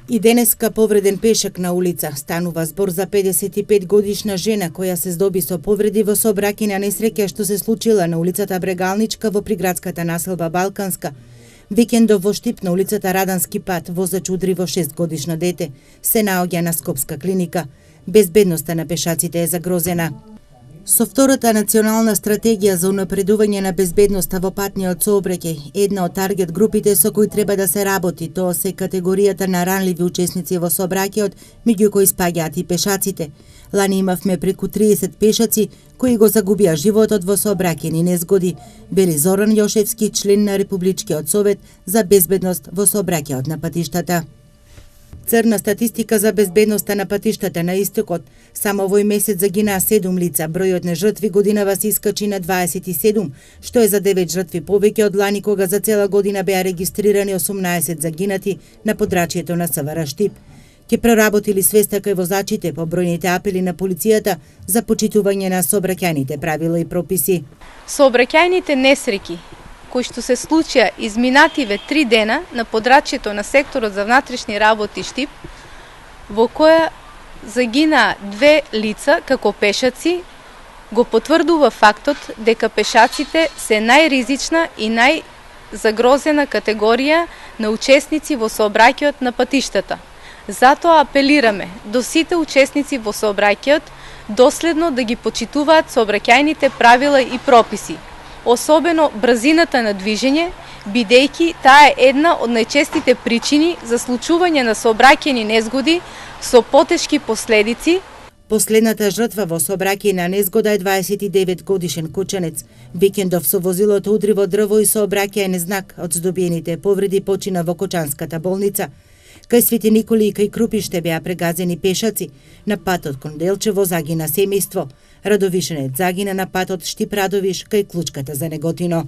И денеска повреден пешак на улица. Станува збор за 55 годишна жена која се здоби со повреди во сообраќајна несреќа што се случила на улицата Брегалничка во приградската населба Балканска. Викендов во Штип на улицата Радански пат возач удри во 6 годишно дете. Се наоѓа на Скопска клиника. Безбедноста на пешаците е загрозена. Со втората национална стратегија за унапредување на безбедноста во патниот сообраќај, една од таргет групите со кои треба да се работи, тоа се категоријата на ранливи учесници во сообраќајот, меѓу кои спаѓаат и пешаците. Лани имавме преку 30 пешаци кои го загубија животот во сообраќајни незгоди, вели Зоран Јошевски, член на Републичкиот совет за безбедност во сообраќајот на патиштата. Црна статистика за безбедноста на патиштата на истокот. Само овој месец загинаа 7 лица, бројот на жртви годинава се искачи на 27, што е за 9 жртви повеќе од лани кога за цела година беа регистрирани 18 загинати на подрачјето на СВР Штип. Ке проработили свеста кај возачите по бројните апели на полицијата за почитување на сообраќајните правила и прописи. Сообраќајните несреќи кои што се случија изминативе 3 дена на подрачјето на секторот за внатрешни работи Штип, во која загинаа 2 лица како пешаци, го потврдува фактот дека пешаците се најризична и најзагрозена категорија на учесници во сообраќајот на патиштата. Затоа апелираме до сите учесници во сообраќајот доследно да ги почитуваат сообраќајните правила и прописи, особено брзината на движење, бидејќи таа е една од најчестите причини за случување на сообраќајни незгоди со потешки последици. Последната жртва во сообраќајна незгода е 29 годишен кучанец. Викендов со возилото удри во дрво и сообраќајен знак од здобиените повреди почина во Кочанската болница. Кај Свети Николи и кај Крупиште беа прегазени пешаци. На патот кон Делчево загина семејство. Радовишенец загина на патот Штип Радовиш кај Клучката за Неготино.